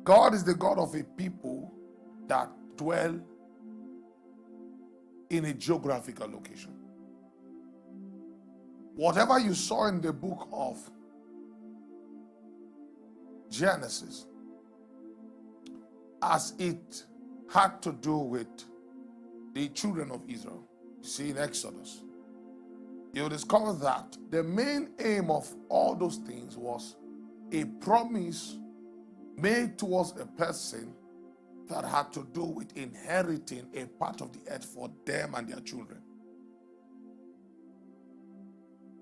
God is the God of a people that dwell in a geographical location. Whatever you saw in the book of Genesis, as it had to do with the children of Israel, you see in Exodus, you'll discover that the main aim of all those things was a promise made towards a person that had to do with inheriting a part of the earth for them and their children.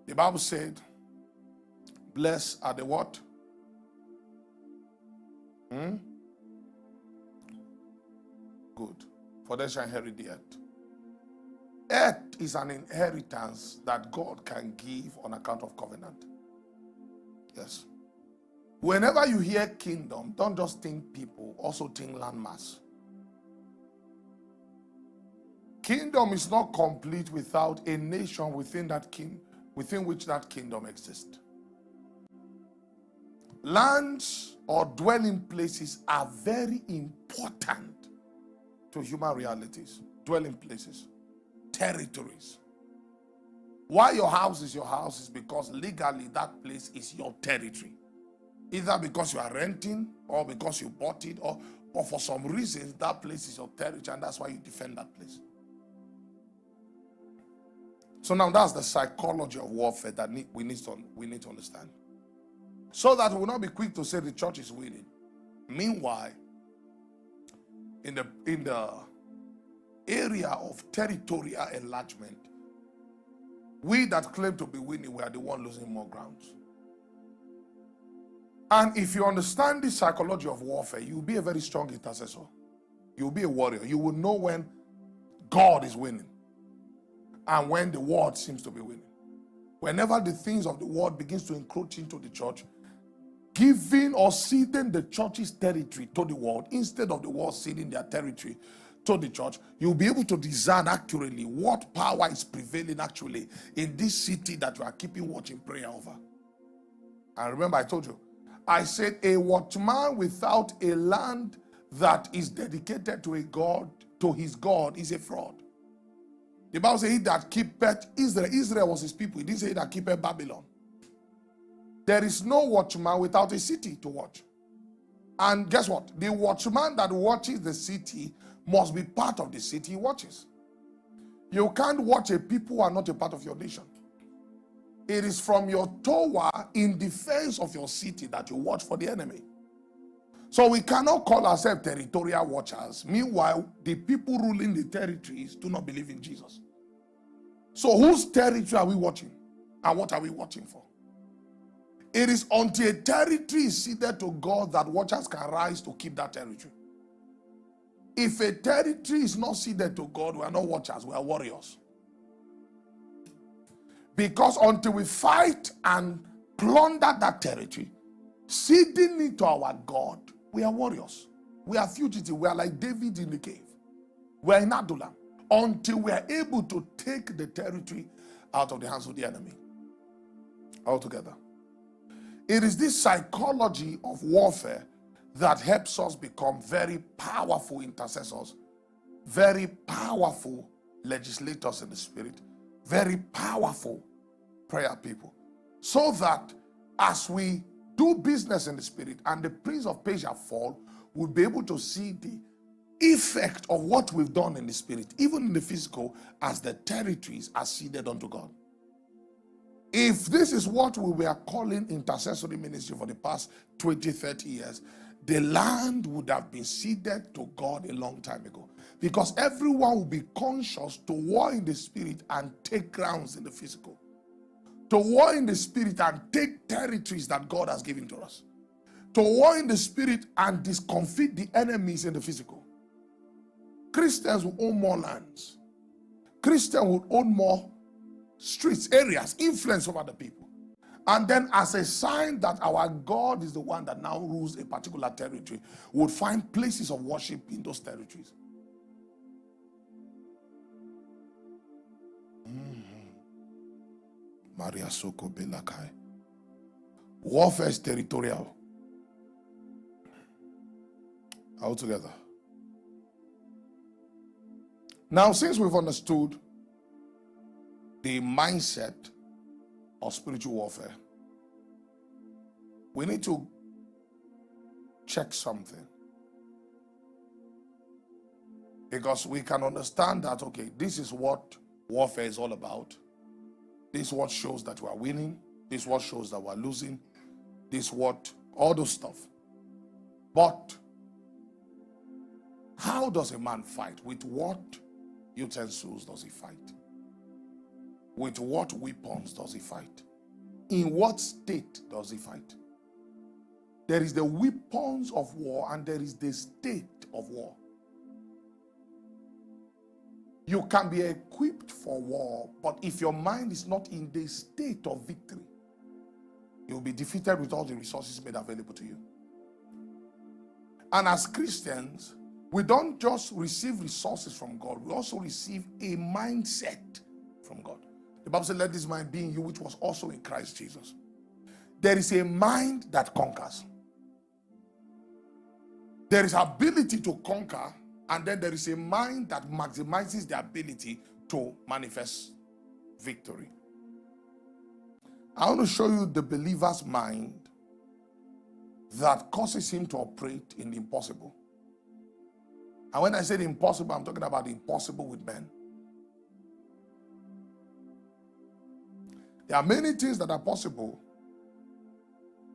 The Bible said, blessed are the what? Good. For they shall inherit the earth. Earth is an inheritance that God can give on account of covenant. Yes. Whenever you hear kingdom, don't just think people, also think landmass. Kingdom is not complete without a nation within that within which that kingdom exists. Lands or dwelling places are very important to human realities. Dwelling places, territories. Why your house is because legally that place is your territory. Either because you are renting or because you bought it or for some reason that place is your territory and that's why you defend that place. So now that's the psychology of warfare that we need to understand. So that we will not be quick to say the church is winning. Meanwhile, in the area of territorial enlargement, we that claim to be winning, we are the one losing more grounds. And if you understand the psychology of warfare, you'll be a very strong intercessor. You'll be a warrior. You will know when God is winning and when the world seems to be winning. Whenever the things of the world begins to encroach into the church, giving or ceding the church's territory to the world instead of the world ceding their territory to the church, you'll be able to discern accurately what power is prevailing actually in this city that you are keeping watch in prayer over. And remember, I told you, I said a watchman without a land that is dedicated to a God, to his God, is a fraud. The Bible says he that keepeth Israel. Israel was his people. It didn't say he that keepeth Babylon. There is no watchman without a city to watch. And guess what? The watchman that watches the city must be part of the city he watches. You can't watch a people who are not a part of your nation. It is from your tower in defense of your city that you watch for the enemy. So we cannot call ourselves territorial watchers. Meanwhile, the people ruling the territories do not believe in Jesus. So whose territory are we watching? And what are we watching for? It is until a territory is ceded to God that watchers can rise to keep that territory. If a territory is not ceded to God, we are not watchers, we are warriors. Because until we fight and plunder that territory, ceding it to our God, we are warriors. We are fugitives. We are like David in the cave. We are in Adullam. Until we are able to take the territory out of the hands of the enemy. Altogether. It is this psychology of warfare that helps us become very powerful intercessors, very powerful legislators in the spirit, very powerful prayer people. So that as we do business in the spirit and the prince of Persia fall, we'll be able to see the effect of what we've done in the spirit, even in the physical, as the territories are ceded unto God. If this is what we were calling intercessory ministry for the past 20, 30 years, the land would have been ceded to God a long time ago. Because everyone will be conscious to war in the spirit and take grounds in the physical. To war in the spirit and take territories that God has given to us. To war in the spirit and discomfit the enemies in the physical. Christians will own more lands. Christians will own more streets, areas, influence over the people. And then as a sign that our God is the one that now rules a particular territory, we would find places of worship in those territories. Maria Soko Belakai. Warfare is territorial. All together. Now, since we've understood the mindset of spiritual warfare, we need to check something. Because we can understand that, okay, this is what warfare is all about. This is what shows that we are winning. This is what shows that we are losing. This is what, all those stuff. But how does a man fight? With what utensils does he fight? With what weapons does he fight? In what state does he fight? There is the weapons of war and there is the state of war. You can be equipped for war, but if your mind is not in the state of victory, you'll be defeated with all the resources made available to you. And as Christians, we don't just receive resources from God, we also receive a mindset from God. The Bible says, let this mind be in you, which was also in Christ Jesus. There is a mind that conquers. There is ability to conquer, and then there is a mind that maximizes the ability to manifest victory. I want to show you the believer's mind that causes him to operate in the impossible. And when I say the impossible, I'm talking about the impossible with men. There are many things that are possible,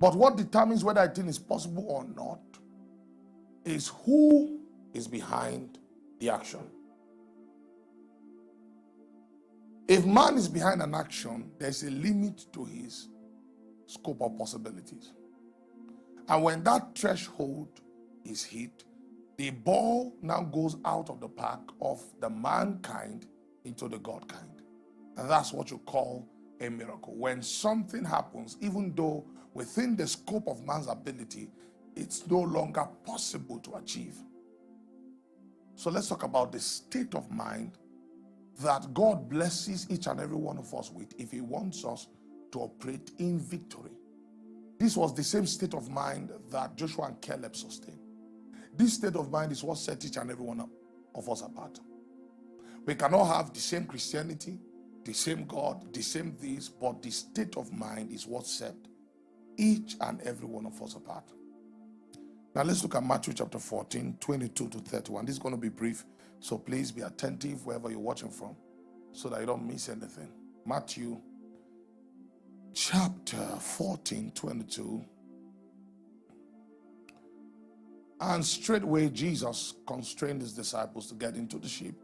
but what determines whether a thing is possible or not is who is behind the action. If man is behind an action, there's a limit to his scope of possibilities. And when that threshold is hit, the ball now goes out of the park of the mankind into the God kind. And that's what you call a miracle. When something happens, even though within the scope of man's ability, it's no longer possible to achieve. So let's talk about the state of mind that God blesses each and every one of us with if he wants us to operate in victory. This was the same state of mind that Joshua and Caleb sustained. This state of mind is what set each and every one of us apart. We cannot have the same Christianity, the same God, the same this, but the state of mind is what set each and every one of us apart. Now let's look at Matthew chapter 14, 22 to 31. This is going to be brief, so please be attentive wherever you're watching from so that you don't miss anything. Matthew chapter 14, 22. And straightway Jesus constrained his disciples to get into the ship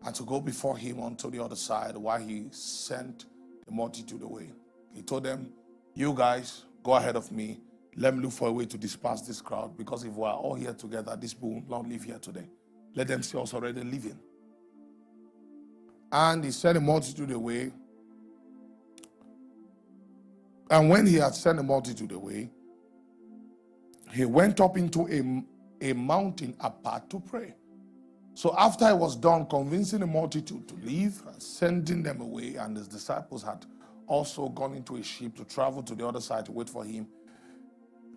and to go before him unto the other side while he sent the multitude away. He told them, you guys, go ahead of me. Let me look for a way to disperse this crowd, because if we are all here together, these people will not live here today. Let them see us already living. And he sent the multitude away. And when he had sent the multitude away, he went up into a mountain apart to pray. So after he was done convincing the multitude to leave and sending them away, and his disciples had also gone into a ship to travel to the other side to wait for him,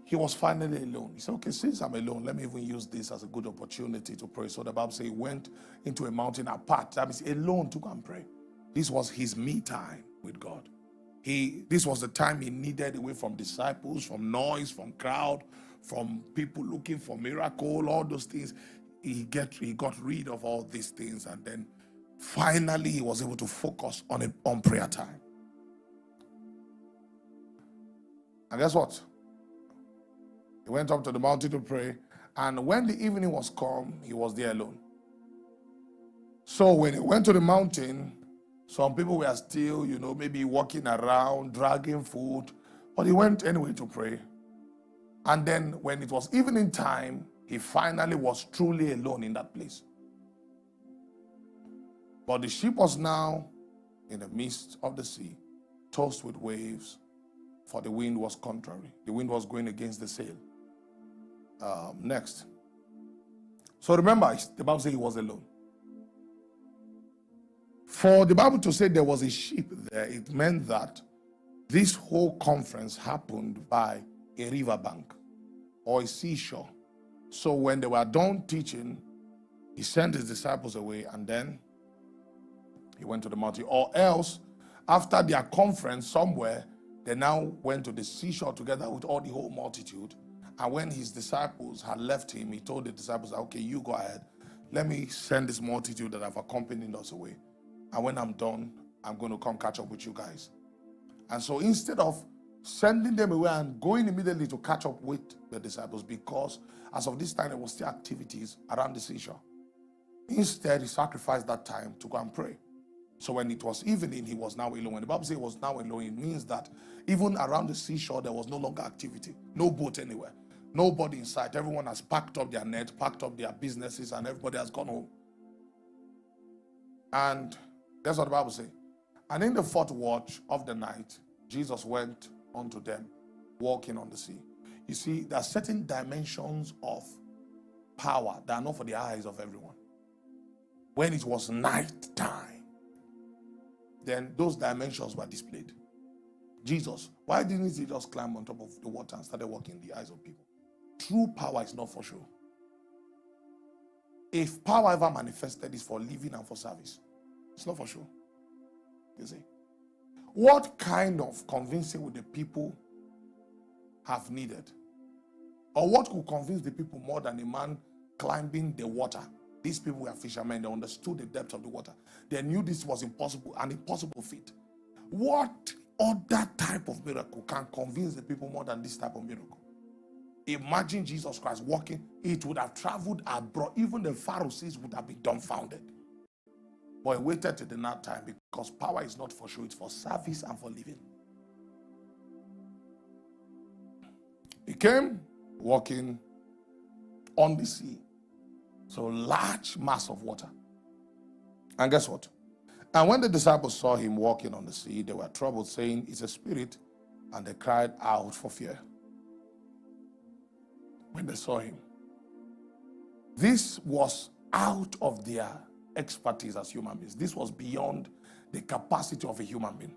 he was finally alone. He said, okay, since I'm alone, let me even use this as a good opportunity to pray. So the Bible says he went into a mountain apart. That means alone to go and pray. This was his me time with God. This was the time he needed away from disciples, from noise, from crowd, from people looking for miracle, all those things. He got rid of all these things, and then finally he was able to focus on prayer time. And guess what? He went up to the mountain to pray, and when the evening was come, he was there alone. So when he went to the mountain, some people were still, maybe walking around, dragging food, but he went anyway to pray. And then when it was evening time, he finally was truly alone in that place. But the ship was now in the midst of the sea, tossed with waves, for the wind was contrary. The wind was going against the sail. Next. So remember, the Bible says he was alone. For the Bible to say there was a ship there, it meant that this whole conference happened by a riverbank or a seashore. So when they were done teaching, he sent his disciples away and then he went to the mountain. Or else, after their conference somewhere, they now went to the seashore together with all the whole multitude. And when his disciples had left him, he told the disciples, okay, you go ahead. Let me send this multitude that have accompanied us away. And when I'm done, I'm going to come catch up with you guys. And so instead of sending them away and going immediately to catch up with the disciples, because as of this time, there was still activities around the seashore. Instead, he sacrificed that time to go and pray. So when it was evening, he was now alone. When the Bible says he was now alone, it means that even around the seashore, there was no longer activity. No boat anywhere. Nobody in sight. Everyone has packed up their net, packed up their businesses, and everybody has gone home. And that's what the Bible says. And in the fourth watch of the night, Jesus went unto them, walking on the sea. You see, there are certain dimensions of power that are not for the eyes of everyone. When it was night time, then those dimensions were displayed. Jesus, why didn't he just climb on top of the water and started walking in the eyes of people? True power is not for show. If power ever manifested, it's for living and for service. It's not for show. You see? What kind of convincing would the people have needed? Or what could convince the people more than a man climbing the water? These people were fishermen. They understood the depth of the water. They knew this was impossible, an impossible feat. What other type of miracle can convince the people more than this type of miracle? Imagine Jesus Christ walking. It would have traveled abroad. Even the Pharisees would have been dumbfounded. But he waited till the night time because power is not for show. It's for service and for living. He came walking on the sea. So large mass of water. And guess what? And when the disciples saw him walking on the sea, they were troubled, saying, it's a spirit. And they cried out for fear when they saw him. This was out of their expertise as human beings. This was beyond the capacity of a human being.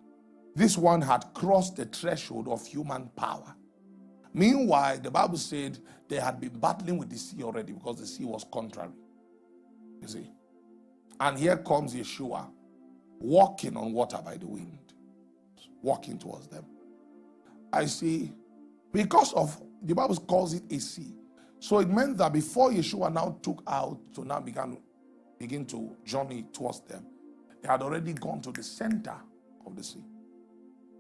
This one had crossed the threshold of human power. Meanwhile, the Bible said they had been battling with the sea already because the sea was contrary. You see? And here comes Yeshua walking on water by the wind, walking towards them. I see, because of, the Bible calls it a sea. So it meant that before Yeshua now took out to now begin to journey towards them, they had already gone to the center of the sea.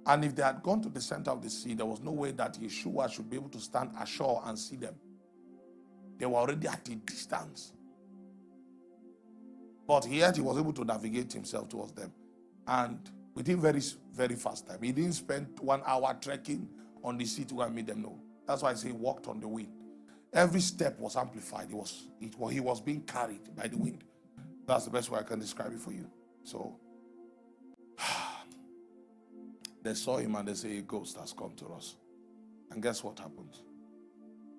And if they had gone to the center of the sea, there was no way that Yeshua should be able to stand ashore and see them. They were already at a distance. But yet he was able to navigate himself towards them. And within very, very fast time. He didn't spend 1 hour trekking on the sea to go and meet them. No. That's why I say he walked on the wind. Every step was amplified. He was being carried by the wind. That's the best way I can describe it for you. So they saw him and they say, a ghost has come to us. And guess what happened?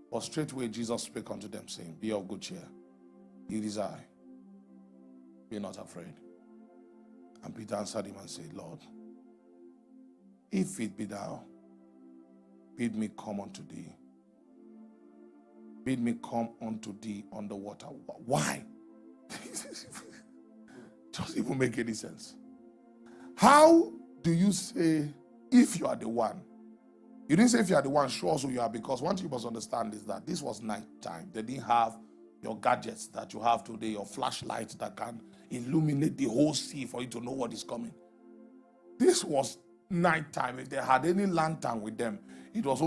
But straightway Jesus spake unto them, saying, be of good cheer. It is I. Be not afraid. And Peter answered him and said, Lord, if it be thou, bid me come unto thee. Bid me come unto thee on the water. Why? Doesn't even make any sense. How do you say, if you are the one? You didn't say if you are the one, show us who you are, because one thing you must understand is that this was night time. They didn't have your gadgets that you have today, your flashlight that can illuminate the whole sea for you to know what is coming. This was night time. If they had any lantern with them, it was only